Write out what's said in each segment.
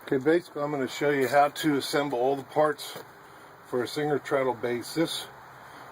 Okay, basically I'm going to show you how to assemble all the parts for a Singer treadle base. This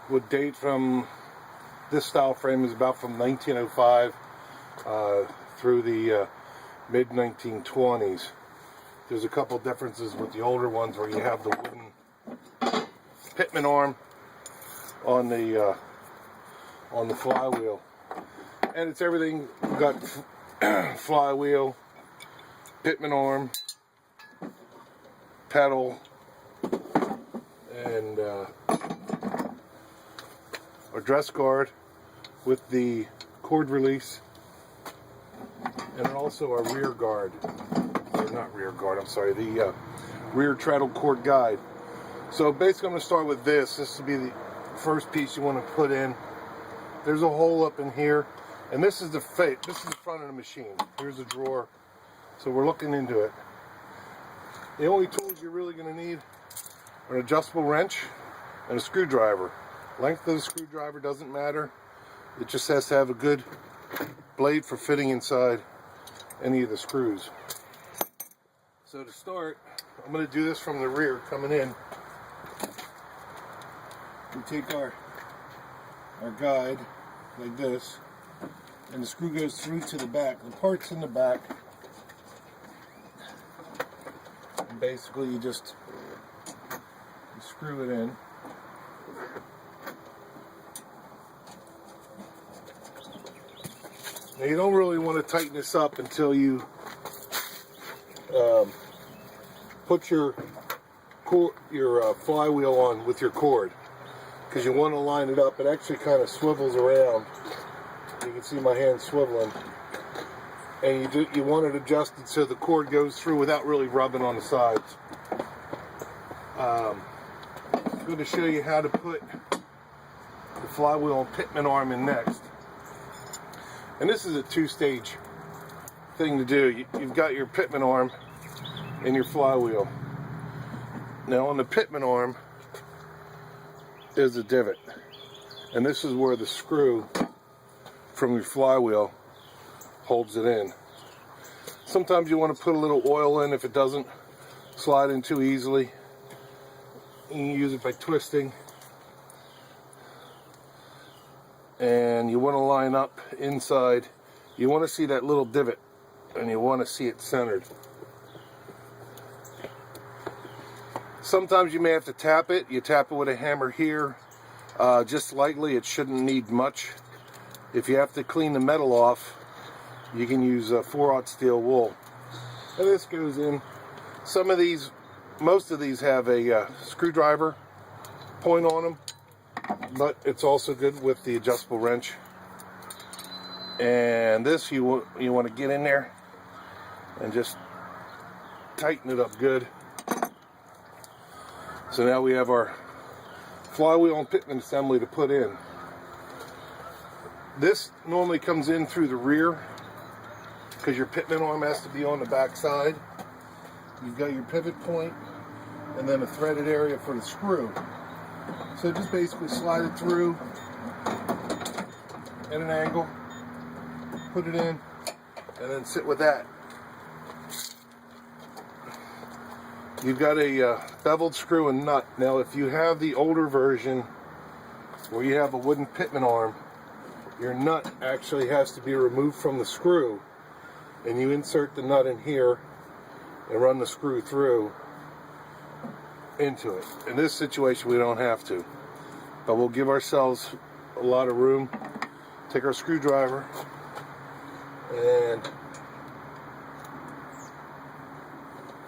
would date from, this style frame is about from 1905 through the mid 1920s. There's a couple differences with the older ones where you have the wooden Pitman arm on the flywheel, and it's everything. We've got flywheel, Pitman arm, pedal, and our dress guard with the cord release, and also our rear guard, or not rear guard, I'm sorry, the rear treadle cord guide. So basically I'm going to start with this. This will be the first piece you want to put in. There's a hole up in here, and this is the front of the machine. Here's a drawer. So we're looking into it. The only tools you're really going to need are an adjustable wrench and a screwdriver. Length of the screwdriver doesn't matter. It just has to have a good blade for fitting inside any of the screws. So to start, I'm going to do this from the rear coming in. We take our guide like this, and the screw goes through to the back. The part's in the back. And basically you screw it in. Now you don't really want to tighten this up until you put your flywheel on with your cord, because you want to line it up. It actually kind of swivels around. You can see my hand swiveling, and you want it adjusted so the cord goes through without really rubbing on the sides. I'm going to show you how to put the flywheel and Pitman arm in next. And this is a two-stage thing to do. You've got your Pitman arm and your flywheel. Now on the Pitman arm is a divot, and this is where the screw from your flywheel holds it in. Sometimes you want to put a little oil in if it doesn't slide in too easily. You can use it by twisting, and you want to line up inside. You want to see that little divot, and you want to see it centered. Sometimes you may have to tap it. You tap it with a hammer here, just lightly. It shouldn't need much. If you have to clean the metal off, you can use 4/0 steel wool. And this goes in. Most of these have a screwdriver point on them, but it's also good with the adjustable wrench. And this you want to get in there and just tighten it up good. So now we have our flywheel and Pitman assembly to put in. This normally comes in through the rear because your Pitman arm has to be on the back side. You've got your pivot point and then a threaded area for the screw. So just basically slide it through at an angle, put it in, and then sit with that. You've got a beveled screw and nut. Now if you have the older version where you have a wooden Pitman arm, your nut actually has to be removed from the screw, and you insert the nut in here and run the screw through into it. In this situation we don't have to, but we'll give ourselves a lot of room. Take our screwdriver and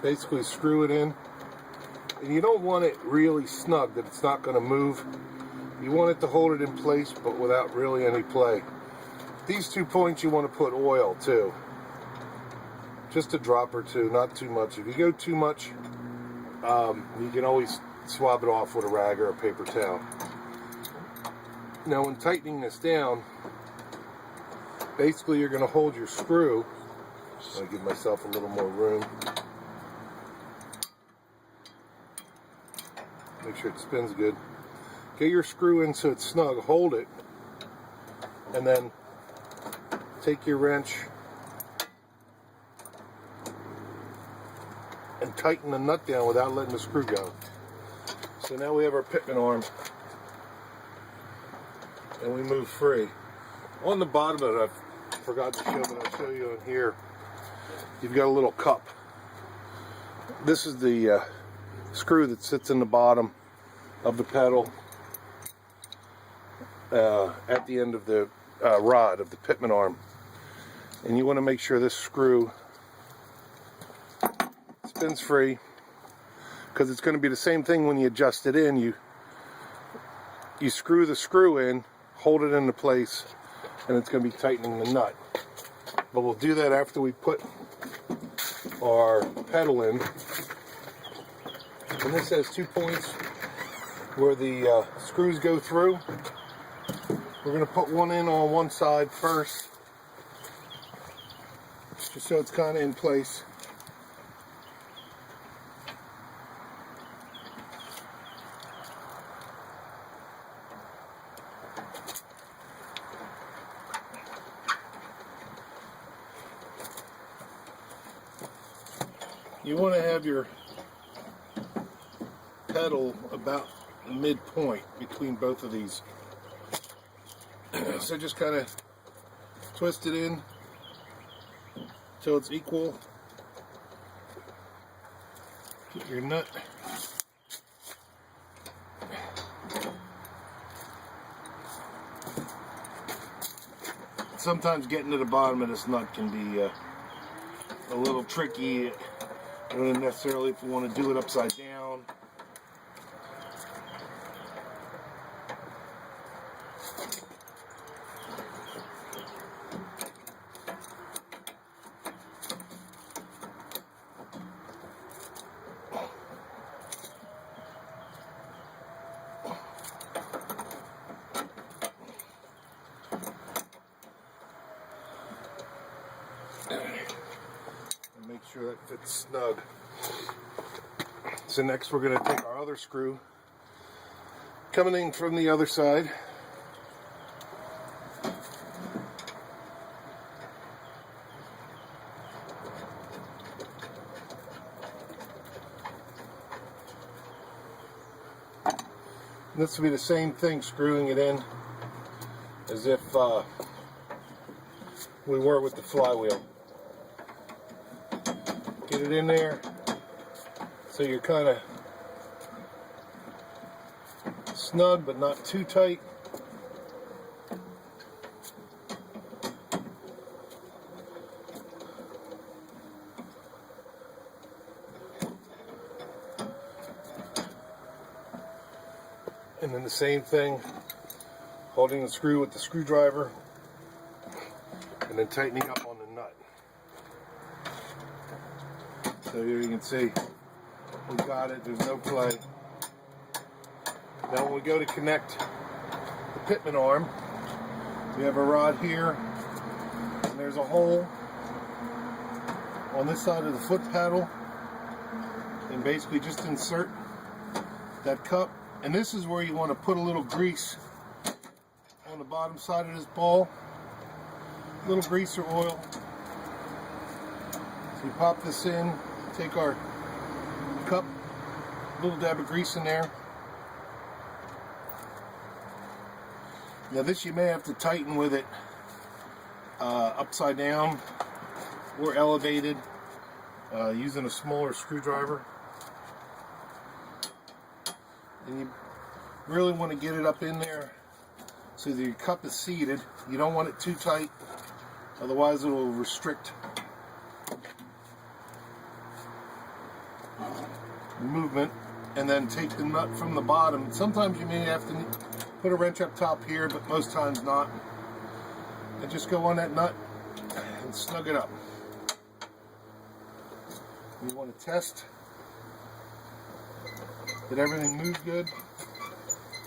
basically screw it in. And you don't want it really snug that it's not going to move. You want it to hold it in place but without really any play. These 2 points you want to put oil too. Just a drop or two, not too much. If you go too much, you can always swab it off with a rag or a paper towel. Now when tightening this down, basically you're going to hold your screw. I'm going to give myself a little more room. Make sure it spins good. Get your screw in so it's snug, hold it, and then take your wrench and tighten the nut down without letting the screw go. So now we have our Pitman arm, and we move free. On the bottom of it, I forgot to show, but I'll show you on here, you've got a little cup. This is the screw that sits in the bottom of the pedal at the end of the rod of the Pitman arm. And you want to make sure this screw spins free, because it's going to be the same thing when you adjust it in. You screw the screw in, hold it into place, and it's going to be tightening the nut. But we'll do that after we put our pedal in. And this has 2 points where the screws go through. We're going to put one in on one side first, just so it's kind of in place. You want to have your pedal about midpoint between both of these. So just kind of twist it in till it's equal. Get your nut. Sometimes getting to the bottom of this nut can be a little tricky. Not necessarily if you want to do it upside down. Make sure that fits snug. So next we're going to take our other screw, coming in from the other side, and this will be the same thing, screwing it in as if we were with the flywheel. Get it in there so you're kind of snug but not too tight. And then the same thing, holding the screw with the screwdriver and then tightening up on the nut. So here you can see we got it, there's no play. Now when we go to connect the Pitman arm, we have a rod here, and there's a hole on this side of the foot paddle, and basically just insert that cup. And this is where you want to put a little grease on the bottom side of this ball, a little grease or oil. So we pop this in, take our cup, a little dab of grease in there. Now this you may have to tighten with it upside down or elevated using a smaller screwdriver. And you really want to get it up in there so that your cup is seated. You don't want it too tight, otherwise it will restrict movement. And then take the nut from the bottom. Sometimes you may have to put a wrench up top here, but most times not. And just go on that nut and snug it up. You want to test that everything moves good.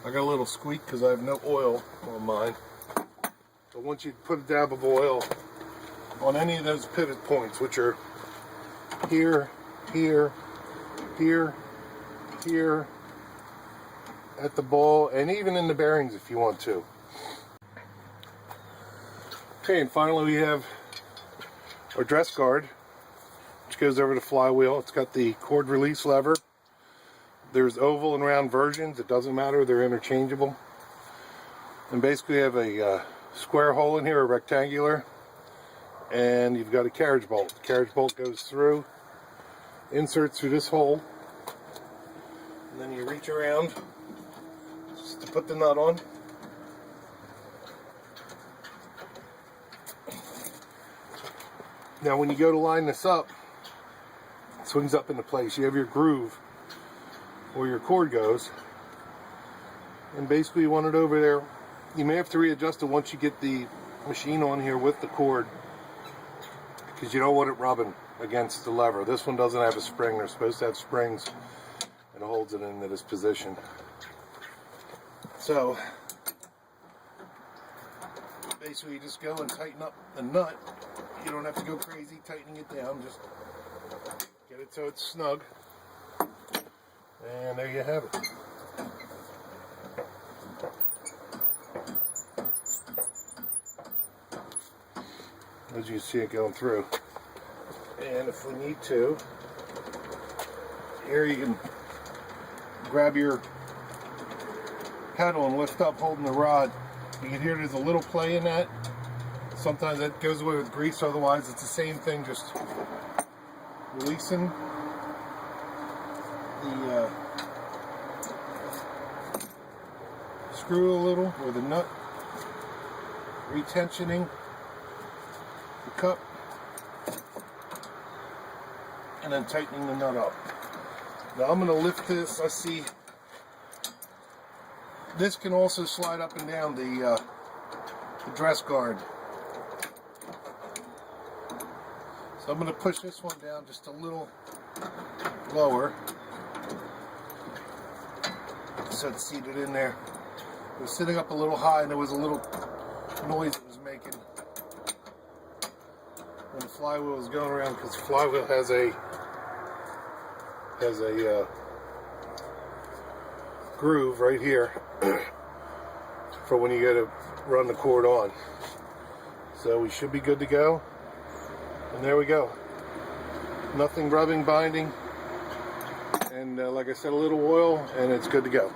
I got a little squeak because I have no oil on mine. But once you put a dab of oil on any of those pivot points, which are here, here, here, here, at the ball, and even in the bearings if you want to. Okay, and finally we have our dress guard. which goes over the flywheel. It's got the cord release lever. There's oval and round versions. It doesn't matter. They're interchangeable. And basically you have a square hole in here, a rectangular, and you've got a carriage bolt. The carriage bolt goes through, inserts through this hole, and then you reach around just to put the nut on. Now when you go to line this up, it swings up into place. You have your groove where your cord goes, and basically you want it over there. You may have to readjust it once you get the machine on here with the cord, because you don't want it rubbing against the lever. This one doesn't have a spring. They're supposed to have springs, and it holds it into this position. So basically you just go and tighten up the nut. You don't have to go crazy tightening it down, just get it so it's snug, and there you have it. As you see it going through. And if we need to, here you can grab your pedal and lift up holding the rod. You can hear there's a little play in that. Sometimes that goes away with grease, otherwise it's the same thing, just releasing the screw a little, or the nut, retensioning the cup, and then tightening the nut up. Now I'm going to lift this. I see this can also slide up and down the dress guard. So I'm going to push this one down just a little lower so it's seated in there. It was sitting up a little high and there was a little noise it was making when the flywheel was going around, because the flywheel has a groove right here for when you go to run the cord on. So we should be good to go. And there we go. Nothing rubbing, binding, and like I said, a little oil, and it's good to go.